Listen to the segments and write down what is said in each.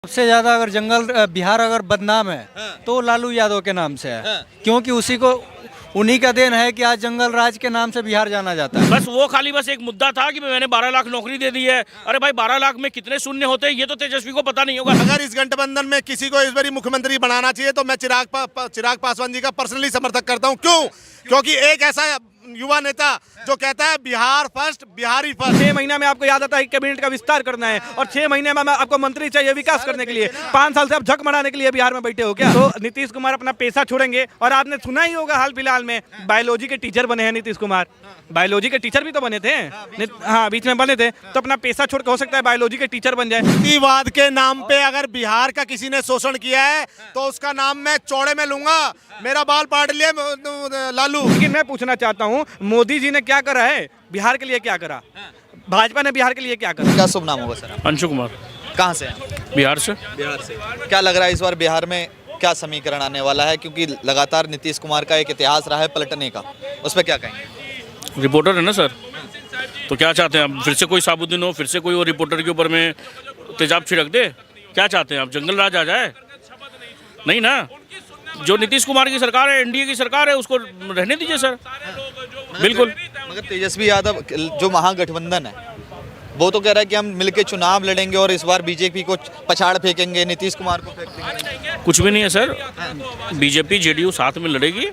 सबसे ज्यादा अगर बिहार अगर बदनाम है तो लालू यादव के नाम से है। क्योंकि उन्हीं का देन है कि आज जंगल राज के नाम से बिहार जाना जाता है। बस वो खाली बस एक मुद्दा था कि मैंने 12 लाख नौकरी दे दी है। अरे भाई 12 लाख में कितने शून्य होते हैं ये तो तेजस्वी को पता नहीं होगा। अगर इस गठबंधन में किसी को इस बारी मुख्यमंत्री बनाना चाहिए तो मैं चिराग पासवान जी का पर्सनली समर्थक करता हूं। क्यों? क्योंकि एक ऐसा युवा नेता जो कहता है बिहार फर्स्ट, बिहारी फर्स्ट। 6 महीने में आपको याद आता है कैबिनेट का विस्तार करना है और 6 महीने में आपको मंत्री चाहिए विकास करने के लिए। 5 साल से आप झक मराने के लिए बिहार में बैठे हो क्या? तो नीतीश कुमार अपना पैसा छोड़ेंगे। और आपने सुना ही होगा हाल फिलहाल में बायोलॉजी के टीचर बने हैं नीतीश कुमार। बायोलॉजी के टीचर भी तो बने थे। हाँ, बीच में बने थे। तो अपना पैसा छोड़ के हो सकता है बायोलॉजी के टीचर बन जाए। जातिवाद के नाम पे अगर बिहार का किसी ने शोषण किया है तो उसका नाम मैं चौड़े में लूंगा। मेरा बाल पाट लिए लालू। लेकिन मैं पूछना चाहता हूँ, मोदी जी ने क्या करा है बिहार के लिए? क्या करा भाजपा ने बिहार के लिए? क्या करा? क्या शुभ नाम होगा सर? अंशु कुमार। कहाँ से हैं? बिहार से। बिहार से। क्या लग रहा है इस बार बिहार में क्या समीकरण आने वाला है? क्योंकि लगातार नीतीश कुमार का एक इतिहास रहा है पलटने का, उस पर क्या कहेंगे? रिपोर्टर है ना सर, तो क्या चाहते हैं आप? फिर से कोई साबुद्दीन हो, फिर से कोई और रिपोर्टर के ऊपर में तेजाब छिड़क दे? क्या चाहते हैं आप? जंगल राज आ जाए? नहीं ना। जो नीतीश कुमार की सरकार है, एनडीए की सरकार है, उसको रहने दीजिए सर। बिल्कुल। मगर तेजस्वी यादव जो महागठबंधन है वो तो कह रहा है कि हम मिलके चुनाव लड़ेंगे और इस बार बीजेपी को पछाड़ फेंकेंगे, नीतीश कुमार को फेंक देंगे। कुछ भी नहीं है सर। बीजेपी जेडीयू साथ में लड़ेगी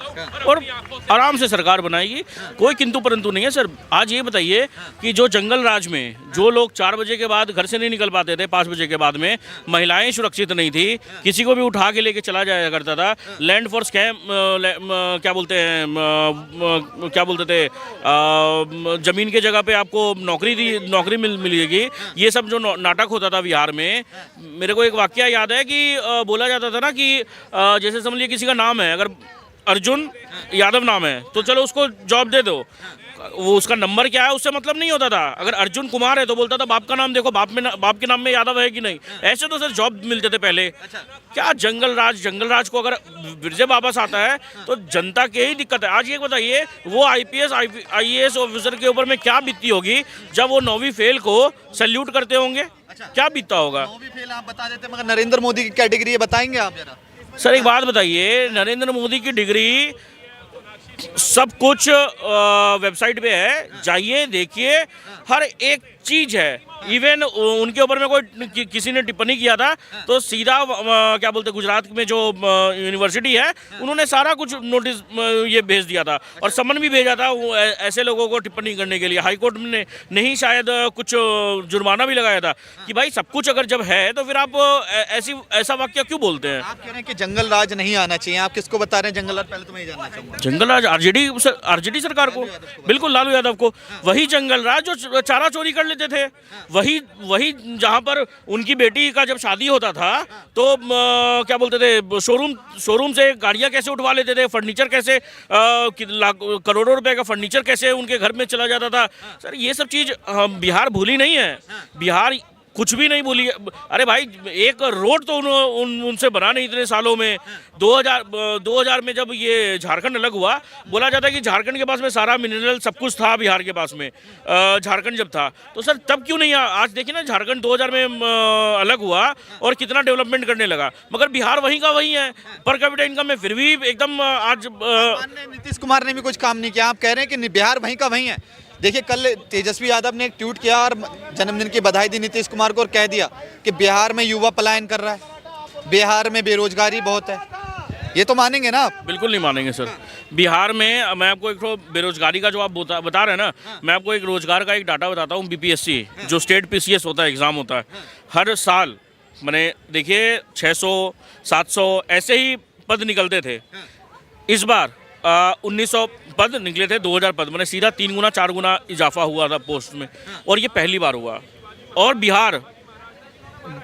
और आराम से सरकार बनाएगी। कोई किंतु परंतु नहीं है सर। आज ये बताइए कि जो जंगल राज में जो लोग 4 बजे के बाद घर से नहीं निकल पाते थे, 5 बजे के बाद में महिलाएं सुरक्षित नहीं थी, किसी को भी उठा के लेके चला जाया करता था। लैंड फॉर स्कैम क्या बोलते थे, जमीन के जगह पे आपको नौकरी मिलेगी। ये सब जो नाटक होता था बिहार में, मेरे को एक वाकया याद है कि बोला जाता था ना कि जैसे समझ लीजिए किसी का नाम है, अगर अर्जुन यादव नाम है तो चलो उसको जॉब दे दो। वो उसका नंबर क्या है उससे मतलब नहीं होता था। अगर अर्जुन कुमार है तो बोलता था बाप का नाम देखो, बाप के नाम में यादव है कि नहीं। ऐसे तो सर जॉब मिलते थे पहले। क्या जंगल राज को अगर फिर से वापस आता है तो जनता की ही दिक्कत है। आज ये बताइए वो IAS ऑफिसर के ऊपर में क्या बीतती होगी जब वो 9वीं फेल को सैल्यूट करते होंगे। क्या बीतता होगा? 9वीं फेल आप बता देते, मगर नरेंद्र मोदी की क्या डिग्री है बताएंगे आप जरा? सर एक बात बताइए, नरेंद्र मोदी की डिग्री सब कुछ वेबसाइट पे है, जाइए देखिए, हर एक चीज है। इवन उनके ऊपर में कोई किसी ने टिप्पणी किया था तो सीधा क्या बोलते गुजरात में जो यूनिवर्सिटी है उन्होंने सारा कुछ नोटिस ये भेज दिया था और समन भी भेजा था वो ऐसे लोगों को टिप्पणी करने के लिए। हाई कोर्ट ने नहीं शायद कुछ जुर्माना भी लगाया था कि भाई सब कुछ अगर जब है तो फिर आप ऐसा वाक्य क्यों बोलते हैं? आप कह रहे हैं कि जंगल राज नहीं आना चाहिए, आप किसको बता रहे हैं जंगल राज? पहले तो मैं ये जानना चाहूँगा। जंगल राज आरजेडी सरकार को, बिल्कुल लालू यादव को। वही जंगल राज जो चारा चोरी कर लेते थे, वही जहाँ पर उनकी बेटी का जब शादी होता था तो क्या बोलते थे शोरूम से गाड़ियाँ कैसे उठवा लेते थे, फर्नीचर कैसे करोड़ों रुपए का फर्नीचर कैसे उनके घर में चला जाता था। सर ये सब चीज़ बिहार भूली नहीं है। बिहार कुछ भी नहीं भूली। अरे भाई एक रोड तो उनसे बना नहीं इतने सालों में। 2000 में जब ये झारखंड अलग हुआ, बोला जाता है कि झारखंड के पास में सारा मिनरल सब कुछ था बिहार के पास में, झारखंड जब था तो सर तब क्यों नहीं आज देखिए ना, झारखंड 2000 में अलग हुआ और कितना डेवलपमेंट करने लगा, मगर बिहार वहीं का वहीं है। पर कैपिटा इनकम में फिर भी एकदम आज नीतीश कुमार ने भी कुछ काम नहीं किया, आप कह रहे हैं कि बिहार वहीं का वहीं है। देखिए कल तेजस्वी यादव ने एक ट्वीट किया और जन्मदिन की बधाई दी नीतीश कुमार को और कह दिया कि बिहार में युवा पलायन कर रहा है, बिहार में बेरोजगारी बहुत है। ये तो मानेंगे ना आप? बिल्कुल नहीं मानेंगे सर। बिहार में मैं आपको एक बेरोजगारी का जो आप बता रहे हैं ना, मैं आपको एक रोजगार का एक डाटा बताता हूँ। BPSC जो स्टेट PCS होता है, एग्ज़ाम होता है, हर साल मैंने देखिए 600 700 ऐसे ही पद निकलते थे। इस बार 1900 पद निकले थे, 2000 पद, मैंने सीधा 3 गुना 4 गुना इजाफा हुआ था पोस्ट में, और ये पहली बार हुआ। और बिहार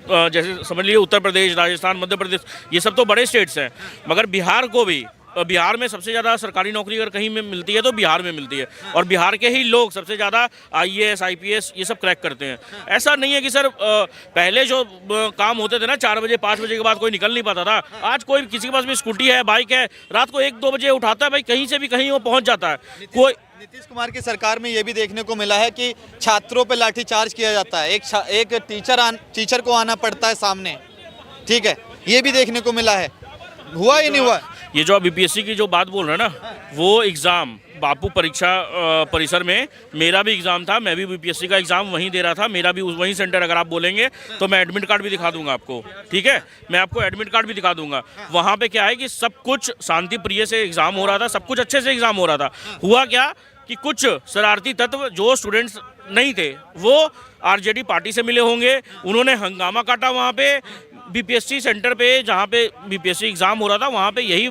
जैसे समझ लीजिए उत्तर प्रदेश, राजस्थान, मध्य प्रदेश, ये सब तो बड़े स्टेट्स हैं, मगर बिहार को भी, बिहार में सबसे ज़्यादा सरकारी नौकरी अगर कहीं में मिलती है तो बिहार में मिलती है, और बिहार के ही लोग सबसे ज़्यादा IAS IPS ये सब क्रैक करते हैं। ऐसा नहीं है कि सर पहले जो काम होते थे ना 4 बजे 5 बजे के बाद कोई निकल नहीं पाता था, आज कोई किसी के पास भी स्कूटी है, बाइक है, रात को 1-2 बजे उठाता है भाई, कहीं से भी कहीं वो पहुँच जाता है। कोई नीतीश कुमार की सरकार में ये भी देखने को मिला है कि छात्रों पर लाठीचार्ज किया जाता है। एक टीचर को आना पड़ता है सामने ठीक है, ये भी देखने को मिला है, हुआ या नहीं हुआ? ये जो आप बीपीएससी की जो बात बोल रहे हैं ना, वो एग्ज़ाम बापू परीक्षा परिसर में मेरा भी एग्ज़ाम था, मैं भी बीपीएससी का एग्ज़ाम वहीं दे रहा था, मेरा भी वहीं सेंटर। अगर आप बोलेंगे तो मैं एडमिट कार्ड भी दिखा दूंगा आपको, ठीक है, मैं आपको एडमिट कार्ड भी दिखा दूंगा। वहाँ पे क्या है कि सब कुछ शांति प्रिय से एग्ज़ाम हो रहा था, सब कुछ अच्छे से एग्ज़ाम हो रहा था। हुआ क्या कि कुछ शरारती तत्व जो स्टूडेंट्स नहीं थे वो आरजेडी पार्टी से मिले होंगे, उन्होंने हंगामा काटा वहाँ पे बीपीएससी सेंटर पे, जहाँ पे बीपीएससी एग्ज़ाम हो रहा था। वहाँ पे यही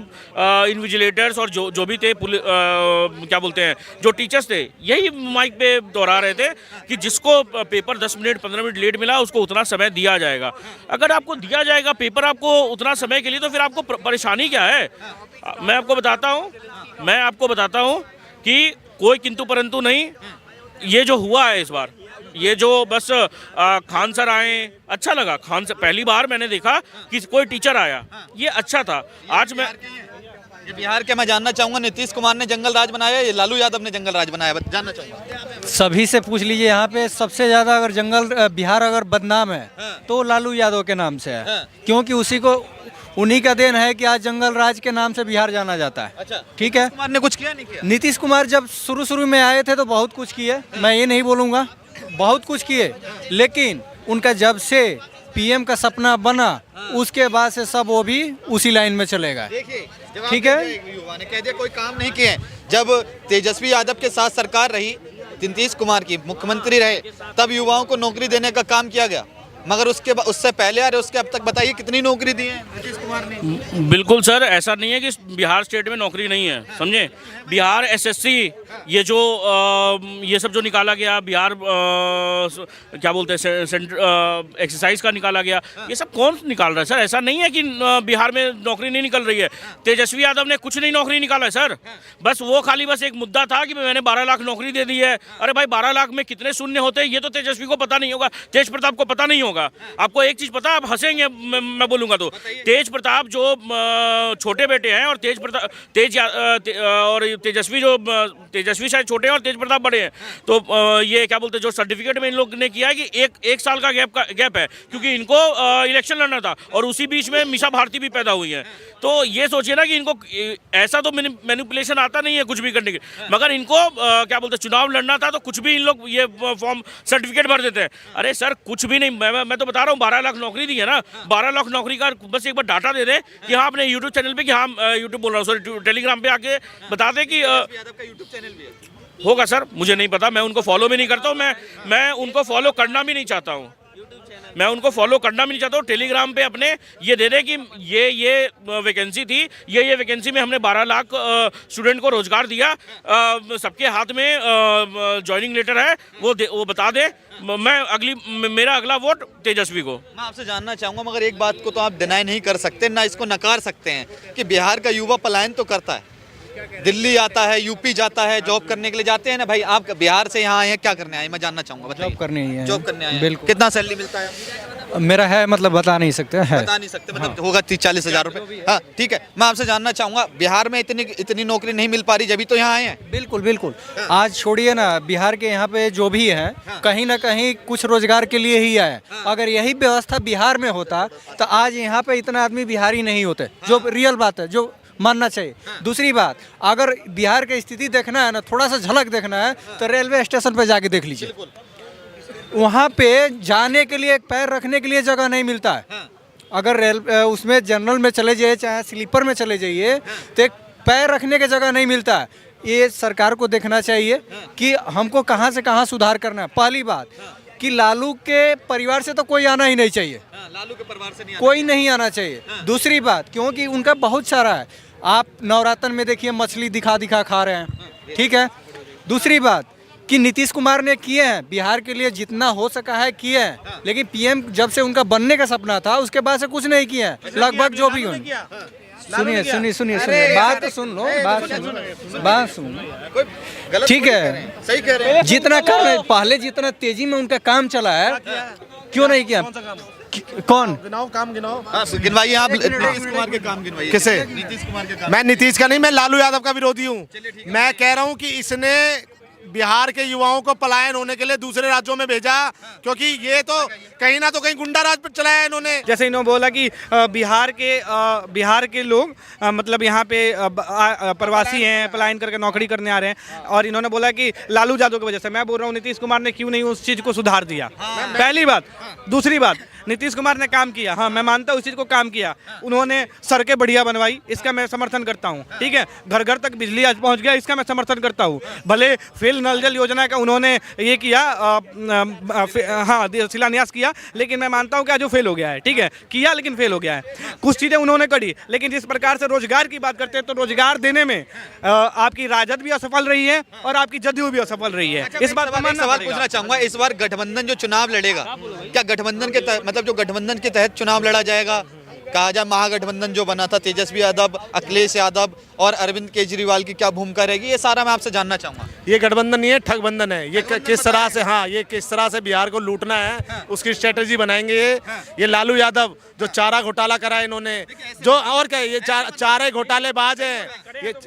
इन्विजिलेटर्स और जो भी थे क्या बोलते हैं, जो टीचर्स थे, यही माइक पे दोहरा रहे थे कि जिसको पेपर 10 मिनट 15 मिनट लेट मिला उसको उतना समय दिया जाएगा। अगर आपको दिया जाएगा पेपर आपको उतना समय के लिए, तो फिर आपको परेशानी क्या है? मैं आपको बताता हूँ कि कोई किंतु परंतु नहीं। ये जो हुआ है इस बार, ये जो बस खान सर आए, अच्छा लगा। खान सर पहली बार मैंने देखा कि कोई टीचर आया, ये अच्छा था। आज मैं ये बिहार के, मैं जानना चाहूंगा, नीतीश कुमार ने जंगल राज बनाया या लालू यादव ने जंगल राज बनाया, जानना चाहूंगा। सभी से पूछ लीजिए, यहाँ पे सबसे ज्यादा अगर बिहार अगर बदनाम है तो लालू यादव के नाम से है, क्योंकि उन्हीं का देन है कि आज जंगल राज के नाम से बिहार जाना जाता है। अच्छा, ठीक है। कुमार ने कुछ किया नहीं किया? नीतीश कुमार जब शुरू में आए थे तो बहुत कुछ किए, मैं ये नहीं बोलूँगा, बहुत कुछ किए, लेकिन उनका जब से पीएम का सपना बना उसके बाद से सब वो भी उसी लाइन में चले गए। देखिए, ठीक है, युवा ने कह दिया कोई काम नहीं किए। जब तेजस्वी यादव के साथ सरकार रही, नीतीश कुमार की मुख्यमंत्री रहे, तब युवाओं को नौकरी देने का काम किया गया, मगर उससे पहले आ रहे, उसके अब तक बताइए कितनी नौकरी दी है नीतीश कुमार ने? बिल्कुल सर, ऐसा नहीं है कि बिहार स्टेट में नौकरी नहीं है, समझे। बिहार एसएससी, ये जो ये सब जो निकाला गया, बिहार क्या बोलते हैं एक्सरसाइज का निकाला गया, ये सब कौन निकाल रहा है सर? ऐसा नहीं है कि बिहार में नौकरी नहीं निकल रही है। तेजस्वी यादव ने कुछ नहीं नौकरी निकाला है सर, बस वो खाली बस एक मुद्दा था कि मैंने 12 लाख नौकरी दे दी है। अरे भाई, 12 लाख में कितने शून्य होते हैं ये तो तेजस्वी को पता नहीं होगा, तेज प्रताप को पता नहीं होगा। आपको एक चीज पता, आप हंसेंगे मैं बोलूंगा तो, तेज प्रताप जो छोटे बेटे हैं और तेजस्वी जो तेजस्वी शायद छोटे हैं और तेज प्रताप बड़े हैं, तो ये क्या बोलते हैं, जो सर्टिफिकेट में इन लोग ने किया है कि एक साल का गैप है, क्योंकि इनको इलेक्शन लड़ना था और उसी बीच में मीसा भारती भी पैदा हुई है। तो ये सोचिए ना कि इनको ऐसा तो मैनिपुलेशन आता नहीं है कुछ भी करने के, मगर इनको क्या बोलते हैं, चुनाव लड़ना था तो कुछ भी इन लोग ये फॉर्म सर्टिफिकेट भर देते हैं। अरे सर, कुछ भी नहीं, मैं तो बता रहा हूँ, 12 लाख नौकरी दी है ना, 12 लाख नौकरी का बस एक बार डाटा दे दे कि हाँ अपने यूट्यूब चैनल पे, कि हाँ यूट्यूब बोल रहा हूँ, सॉरी, टेलीग्राम पे आके बता दे कि यादव का यूट्यूब चैनल भी है। होगा सर, मुझे नहीं पता, मैं उनको फॉलो भी नहीं करता हूँ, मैं उनको फॉलो करना भी नहीं चाहता हूँ, मैं उनको फॉलो करना भी नहीं चाहता हूँ। टेलीग्राम पे अपने ये दे दे कि ये वैकेंसी थी, ये वैकेंसी में हमने 12 लाख स्टूडेंट को रोजगार दिया, सबके हाथ में ज्वाइनिंग लेटर है, वो बता दे। मेरा अगला वोट तेजस्वी को। मैं आपसे जानना चाहूंगा, मगर एक बात को तो आप डिनाई नहीं कर सकते, ना इसको नकार सकते हैं कि बिहार का युवा पलायन तो करता है, दिल्ली आता है, यूपी जाता है, जॉब करने के लिए जाते हैं ना भाई। आप बिहार से यहाँ आए हैं, क्या करने आए, मैं जानना चाहूंगा, बताइए। जॉब करने ही है। जॉब करने आए हैं। बिल्कुल। कितना सैलरी मिलता है? मेरा है, मतलब बता नहीं सकते, है, बता नहीं सकते, मतलब होगा 30-40 हज़ार रुपए। हाँ, ठीक है। मैं आपसे जानना चाहूंगा, बिहार में इतनी नौकरी नहीं मिल पा रही, जब तो यहाँ आए हैं। बिल्कुल बिल्कुल। आज छोड़िए ना, बिहार के यहाँ पे जो भी है, कहीं ना कहीं कुछ रोजगार के लिए ही आए। अगर यही व्यवस्था बिहार में होता तो आज यहाँ पे इतना आदमी बिहारी नहीं होते, जो रियल बात है, जो मानना चाहिए। दूसरी बात, अगर बिहार की स्थिति देखना है ना, थोड़ा सा झलक देखना है तो रेलवे स्टेशन पे जाके देख लीजिए, वहाँ पे जाने के लिए, एक पैर रखने के लिए जगह नहीं मिलता है। अगर उसमें जनरल में चले जाइए, चाहे स्लीपर में चले जाइए, तो एक पैर रखने की जगह नहीं मिलता है। ये सरकार को देखना चाहिए कि हमको कहाँ से कहाँ सुधार करना है। पहली बात कि लालू के परिवार से तो कोई आना ही नहीं चाहिए, लालू के परिवार से कोई नहीं आना चाहिए। दूसरी बात, क्योंकि उनका बहुत सारा है, आप नवरात्र में देखिए मछली दिखा खा रहे हैं, ठीक है। दूसरी बात कि नीतीश कुमार ने किए हैं, बिहार के लिए जितना हो सका है किए हैं, लेकिन पीएम जब से उनका बनने का सपना था उसके बाद से कुछ नहीं किए हैं, लगभग जो भी सुनिए, बात तो सुन लो, बात सुन, ठीक है, सही कह रहे हैं। जितना कर रहे, पहले जितना तेजी में उनका काम चला है, क्यों नहीं किया? कौन काम गिनाओ, गिनवाइए आप, नीतीश कुमार के काम गिनवाइए। किसे? नीतीश कुमार के काम। मैं नीतीश का नहीं, मैं लालू यादव का विरोधी हूँ। मैं कह रहा हूँ कि इसने बिहार के युवाओं को पलायन होने के लिए दूसरे राज्यों में भेजा, क्योंकि ये तो कहीं ना कहीं गुंडा राज पर चलाया इन्होंने। जैसे इन्होंने बोला कि बिहार के लोग मतलब यहाँ पे प्रवासी हैं, पलायन करके नौकरी करने आ रहे हैं, और इन्होंने बोला कि लालू यादव की वजह से। मैं बोल रहा हूँ नीतीश कुमार ने क्यों नहीं उस चीज़ को सुधार दिया, पहली बात। दूसरी बात, नीतीश कुमार ने काम किया, हाँ मैं मानता हूँ उस चीज़ को काम किया, उन्होंने सड़कें बढ़िया बनवाई, इसका मैं समर्थन करता हूँ, ठीक है। घर घर तक बिजली आज पहुँच गया, इसका मैं समर्थन करता हूँ। भले फेल नल जल योजना का उन्होंने ये किया, हाँ शिलान्यास किया, लेकिन मैं मानता हूँ कि आज वो फेल हो गया है, ठीक है, किया लेकिन फेल हो गया है। कुछ चीज़ें उन्होंने करी, लेकिन जिस प्रकार से रोजगार की बात करते हैं तो रोजगार देने में आपकी राजद भी असफल रही है और आपकी जदयू भी असफल रही है। इस बात एक सवाल पूछना चाहूंगा, इस बार गठबंधन जो चुनाव लड़ेगा, क्या गठबंधन के मतलब जो गठबंधन के तहत चुनाव लड़ा जाएगा? कहा जाए महागठबंधन जो बना था, तेजस्वी यादव, अखिलेश यादव और अरविंद केजरीवाल की क्या भूमिका रहेगी, ये सारा मैं आपसे जानना चाहूंगा। ये गठबंधन नहीं है, ठगबंधन है। ये किस तरह से, हाँ ये किस तरह से बिहार को लूटना है उसकी स्ट्रेटेजी बनाएंगे ये लालू यादव जो चारा घोटाला करा है इन्होंने, जो और क्या ये चारे घोटालेबाज हैं,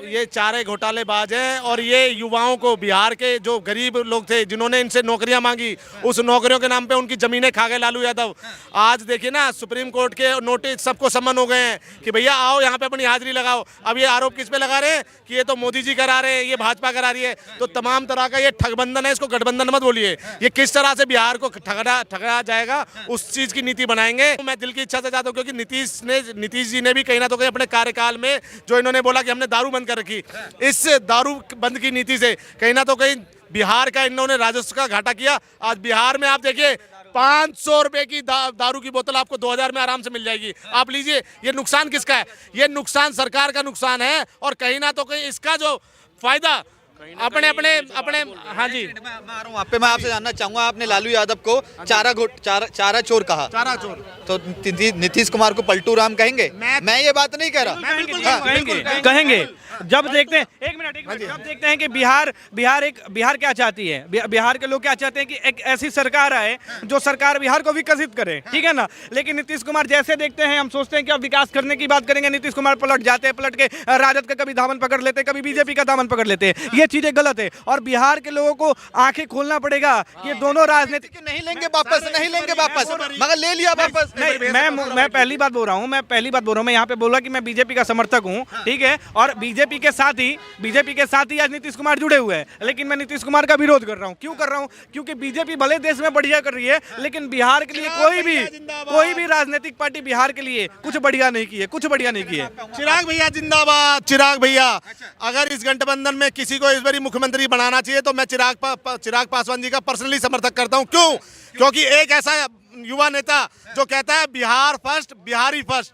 ये चारे घोटालेबाज हैं। और ये युवाओं को, बिहार के जो गरीब लोग थे जिन्होंने इनसे नौकरियां मांगी, उस नौकरियों के नाम पे उनकी जमीनें खा गए लालू यादव। आज देखिए ना, सुप्रीम कोर्ट के नोटिस सबको सम्मन हो गए हैं कि भैया आओ यहाँ पे अपनी हाजिरी लगाओ। अब ये आरोप किस पे लगा रहे हैं कि ये तो मोदी जी करा रहे हैं, ये भाजपा करा रही है। तो तमाम तरह का ये ठगबंधन है, इसको गठबंधन मत बोलिए। ये किस तरह से बिहार को ठगा जाएगा उस चीज की नीति बनाएंगे। मैं दिल की इच्छा से चाहता हूँ, क्योंकि नीतीश जी ने भी कहीं ना तो कहीं अपने कार्यकाल में जो इन्होंने बोला कि हमने दारू बंद कर रखी, इस दारू बंद की नीति से कहीं ना तो कहीं बिहार का इन्होंने राजस्व का घाटा किया। आज बिहार में आप देखिए 500 रुपए की दारू की बोतल आपको 2000 में आराम से मिल जाएगी। आप लीजिए, ये नुकसान किसका है? ये नुकसान सरकार का नुकसान है, और कहीं ना तो कहीं इसका जो फायदा अपने हाँ जी। मैं आ रहा हूँ आप पे, मैं आपसे जानना चाहूंगा, आपने लालू यादव को चारा चोर कहा, चारा चोर, तो नीतीश कुमार को पल्टू राम कहेंगे? मैं ये बात नहीं कह रहा। कहेंगे। जब देखते हैं, एक मिनट, जब देखते हैं कि बिहार क्या चाहती है, बिहार के लोग क्या चाहते हैं कि एक ऐसी सरकार आए जो सरकार बिहार को विकसित करे, ठीक है ना। लेकिन नीतीश कुमार जैसे देखते हैं, हम सोचते हैं कि अब विकास करने की बात करेंगे, नीतीश कुमार पलट जाते हैं, पलट के राजद का कभी दामन पकड़ लेते, कभी बीजेपी का दामन पकड़ लेते हैं। ये चीजें गलत है, और बिहार के लोगों को आंखें खोलना पड़ेगा कि ये दोनों राजनीतिक नहीं लेंगे वापस, मगर ले लिया वापस। मैं पहली बात बोल रहा हूँ, मैं यहाँ पे बोला कि मैं बीजेपी का समर्थक हूँ, ठीक है, और बीजेपी के साथ ही आज नीतीश कुमार जुड़े हुए हैं। लेकिन मैं नीतीश कुमार का विरोध कर रहा हूँ। क्यों कर रहा हूँ? क्योंकि बीजेपी भले देश में बढ़िया कर रही है, लेकिन बिहार के लिए कोई भी राजनीतिक पार्टी बिहार के लिए कुछ बढ़िया नहीं की है। चिराग भैया जिंदाबाद। चिराग भैया, अगर इस गठबंधन में किसी को इस बारी मुख्यमंत्री बनाना चाहिए तो मैं चिराग पासवान जी का पर्सनली समर्थक करता हूं। क्यों? क्योंकि एक ऐसा युवा नेता जो कहता है बिहार फर्स्ट, बिहारी फर्स्ट।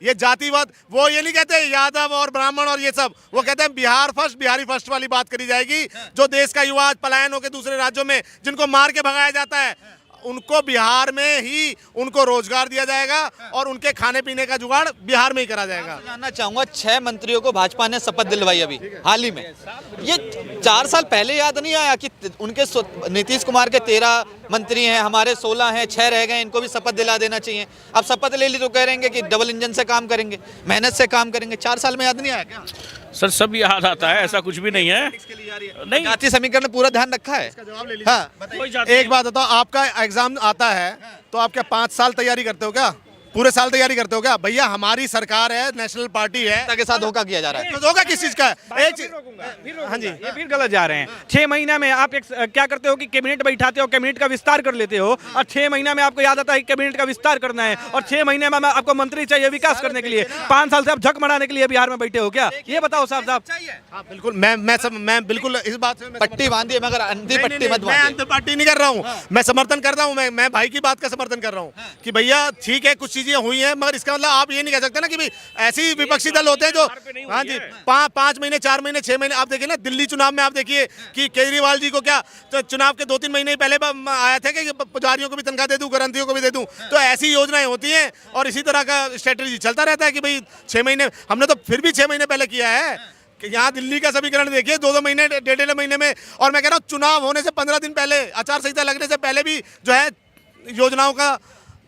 ये जातिवाद, वो ये नहीं कहते यादव और ब्राह्मण और ये सब, वो कहते हैं बिहार फर्स्ट, बिहारी फर्स्ट वाली बात करी जाएगी। जो देश का युवा आज पलायन होकर दूसरे राज्यों में, जिनको मार के भगाया जाता है, उनको बिहार में ही उनको रोजगार दिया जाएगा और उनके खाने पीने का जुगाड़ बिहार में ही करा जाएगा। जानना चाहूंगा, 6 मंत्रियों को भाजपा ने शपथ दिलवाई अभी हाल ही में। ये 4 साल पहले याद नहीं आया कि उनके नीतीश कुमार के 13 मंत्री हैं, हमारे 16 हैं, 6 रह गए, इनको भी शपथ दिला देना चाहिए। अब शपथ ले ली तो कह रहे हैं कि डबल इंजन से काम करेंगे, मेहनत से काम करेंगे। 4 साल में याद नहीं आया क्या? सर सब याद आता है, ऐसा कुछ भी नहीं है। नहीं, जातीय समीकरण पूरा ध्यान रखा है। हाँ, एक बात बताओ, आपका एग्जाम आता है तो आप क्या 5 साल तैयारी करते हो क्या? पूरे साल तैयारी करते हो क्या? भैया हमारी सरकार है, नेशनल पार्टी है, के साथ धोखा किया जा रहा है। तो धोखा किस चीज का है? हाँ जी, ये फिर गलत जा रहे हैं। 6 महीना में आप क्या करते हो कि कैबिनेट बैठाते हो, कैबिनेट का विस्तार कर लेते हो, और 6 महीना में आपको याद आता है कि कैबिनेट का विस्तार करना है, और 6 महीने में आपको मंत्री चाहिए विकास करने के लिए। 5 साल से आप झक मराने के लिए बिहार में बैठे हो क्या? ये बताओ साहब। हाँ बिल्कुल, मैं बिल्कुल इस बात से पट्टी बांधिए, मगर अंधी पट्टी मत मैं अंधी पट्टी नहीं कर रहा हूँ। मैं समर्थन करता हूँ, मैं भाई की बात का समर्थन कर रहा हूँ कि भैया ठीक है, कुछ चीजें हुई हैं, मगर इसका मतलब आप ये नहीं कह सकते ना कि भाई ऐसी विपक्षी दल होते हैं जो, हाँ जी, 5 महीने, 4 महीने, 6 महीने। आप देखिए ना दिल्ली चुनाव में, आप देखिए कि केजरीवाल जी को क्या तो चुनाव के 2-3 महीने पहले आया था कि पुजारियों को भी तनख्वाह दे दूं, ग्रंथियों को भी दे दूं। तो ऐसी योजनाएं होती हैं और इसी तरह का स्ट्रेटेजी चलता रहता है कि भाई 6 महीने, हमने तो फिर भी 6 महीने पहले किया है। कि यहाँ दिल्ली का समीकरण देखिए, 2-2 महीने, 1.5 महीने में। और मैं कह रहा हूँ चुनाव होने से 15 दिन पहले, आचार संहिता लगने से पहले भी जो है योजनाओं का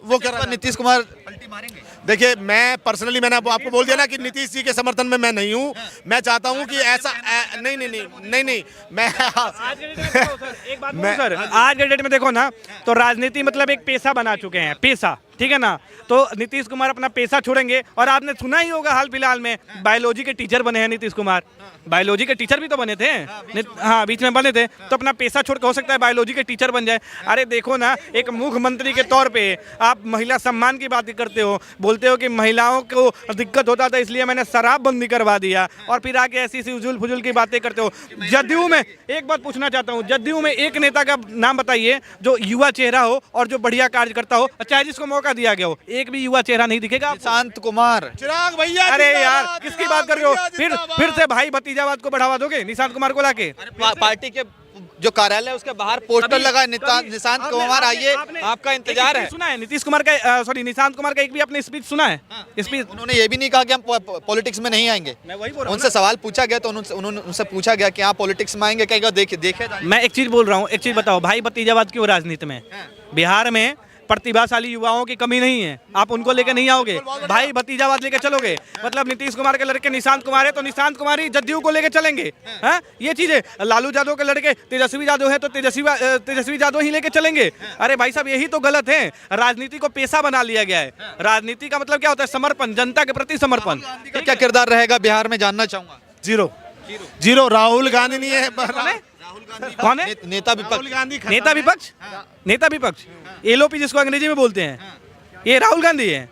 वो कर रहा है। नीतीश कुमार पलटी मारेंगे? देखिए मैं पर्सनली मैंने आपको बोल दिया ना कि नीतीश जी के समर्थन में मैं नहीं हूँ। मैं चाहता हूँ कि ऐसा नहीं मैं आज के डेट में देखो सर, एक बात बोलूं सर, आज के डेट में देखो ना, तो राजनीति मतलब एक पेशा बना चुके हैं, पेशा, ठीक है ना। तो नीतीश कुमार अपना पेशा छोड़ेंगे, और आपने सुना ही होगा हाल फिलहाल में बायोलॉजी के टीचर बने हैं नीतीश कुमार। बायोलॉजी के टीचर भी तो बने थे, हाँ बीच में बने थे, तो अपना पेशा छोड़ के हो सकता है बायोलॉजी के टीचर बन जाए। अरे देखो ना, एक मुख्यमंत्री के तौर पे आप महिला सम्मान की बात करते हो, बोलते हो कि महिलाओं को दिक्कत होता था इसलिए मैंने शराबबंदी करवा दिया, और फिर आके ऐसी उजुल फुजुल की बातें करते हो। जदयू में एक बात पूछना चाहता हूँ, जदयू में एक नेता का नाम बताइए जो युवा चेहरा हो और जो बढ़िया कार्य करता हो, चाहे जिसको मौका दिया गया हो, एक भी युवा चेहरा नहीं दिखेगा आपको। निशांत कुमार। चिराग भैया अरे यार जिंदाबाद, किसकी बात कर रहे हो? जिंदाबाद। फिर से भाई भतीजावाद को बढ़ावा दोगे निशांत कुमार को लाके? पार्टी के जो कार्यालय है उसके बाहर पोस्टर लगा है, निशांत कुमार आइए, आपका इंतजार है। सुना है नीतीश कुमार का, सॉरी निशांत कुमार का एक भी अपने स्पीच सुना है? स्पीच उन्होंने ये भी नहीं कहा कि हम पॉलिटिक्स में नहीं आएंगे। मैं वही बोल रहा हूँ उनसे सवाल पूछा गया तो उन्होंने उनसे पूछा गया कि आप पॉलिटिक्स में आएंगे, कहेगा देखे मैं एक चीज बोल रहा हूँ, एक चीज बताओ, भाई भतीजावाद क्यों राजनीति में? बिहार में प्रतिभाशाली युवाओं की कमी नहीं है, आप उनको लेकर नहीं आओगे, भाई भतीजावाद लेकर चलोगे। मतलब नीतीश कुमार के लड़के निशांत कुमार है तो निशांत कुमार ही जदयू को लेकर चलेंगे, हैं? ये चीज है। लालू यादव के लड़के तेजस्वी यादव है तो तेजस्वी यादव ही लेकर चलेंगे। अरे भाई साहब यही तो गलत है, राजनीति को पेशा बना लिया गया है। राजनीति का मतलब क्या होता है? समर्पण, जनता के प्रति समर्पण। का क्या किरदार रहेगा बिहार में, जानना चाहूंगा। जीरो। राहुल गांधी नहीं है, कौन है? नेता राहुल विपक्ष। गांधी नेता विपक्ष, नेता विपक्ष, एलओपी जिसको अंग्रेजी में बोलते हैं, ये राहुल गांधी है।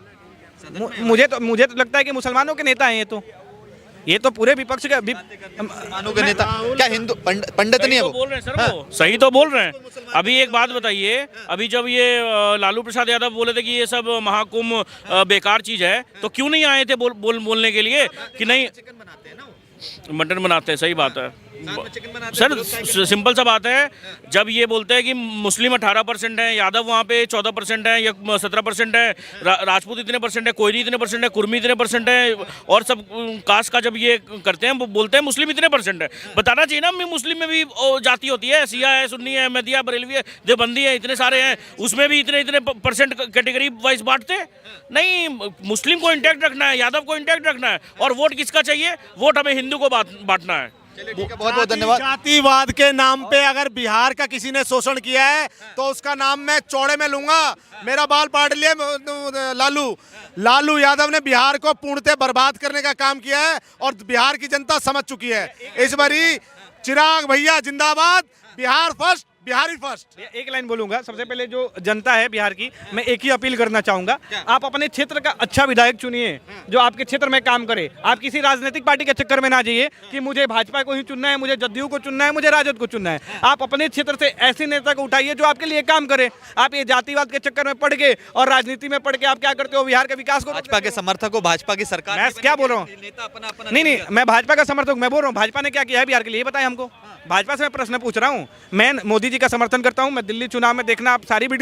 मुझे तो लगता है कि मुसलमानों के नेता हैं ये तो पूरे विपक्ष का मुसलमानों के नेता क्या हिंदू पंडित नहीं है तो वो? बोल रहे हैं सर, वो सही तो बोल रहे हैं। अभी एक बात बताइए, अभी जब ये लालू प्रसाद यादव बोले थे कि ये सब महाकुंभ बेकार चीज है, तो क्यों नहीं आए थे बोलने के लिए कि नहीं मटन बनाते हैं? सही बात है सर, सिंपल सा बात है। जब ये बोलते हैं कि मुस्लिम 18% है, यादव वहाँ पे 14% है या 17% है, राजपूत इतने परसेंट है, कोयरी इतने परसेंट है, कुर्मी इतने परसेंट है, और सब कास्ट का जब ये करते हैं बोलते हैं मुस्लिम इतने परसेंट है। बताना चाहिए ना, मुस्लिम में भी जाति होती है, सिया है, सुन्नी है, अहमदिया, बरेलवी है, देवबंदी है, इतने सारे हैं, उसमें भी इतने परसेंट कैटेगरी वाइज बांटते नहीं। मुस्लिम को इंटैक्ट रखना है, यादव को इंटैक्ट रखना है, और वोट किसका चाहिए? वोट हमें हिंदू को बांटना है। बहुत बहुत धन्यवाद। जातिवाद के नाम पे अगर बिहार का किसी ने शोषण किया है तो उसका नाम मैं चौड़े में लूंगा। मेरा बाल पाट लिए लालू यादव ने बिहार को पूर्णतः बर्बाद करने का काम किया है और बिहार की जनता समझ चुकी है। इस बारी चिराग भैया जिंदाबाद, बिहार फर्स्ट, बिहारी फर्स्ट। एक लाइन बोलूंगा, सबसे पहले जो जनता है बिहार की, मैं एक ही अपील करना चाहूंगा, आप अपने क्षेत्र का अच्छा विधायक चुनिए जो आपके क्षेत्र में काम करे। आप किसी राजनीतिक पार्टी के चक्कर में ना जाइए कि मुझे भाजपा को ही चुनना है, मुझे जदयू को चुनना है, मुझे राजद को चुनना है। आप अपने क्षेत्र से ऐसे नेता को उठाइए जो आपके लिए काम करे। आप ये जातिवाद के चक्कर में पड़ के और राजनीति में पड़ के आप क्या करते हो? बिहार के विकास को, भाजपा के समर्थक हो, भाजपा की सरकार। मैं क्या बोल रहा हूँ? नेता अपना नहीं, मैं भाजपा का समर्थक, मैं बोल रहा हूँ भाजपा ने क्या किया है बिहार के लिए, बताएं हमको। भाजपा से मैं प्रश्न पूछ रहा हूँ। मैं मोदी जी का समर्थन करता हूँ। मैं दिल्ली चुनाव में देखना, आप सारी वीडियो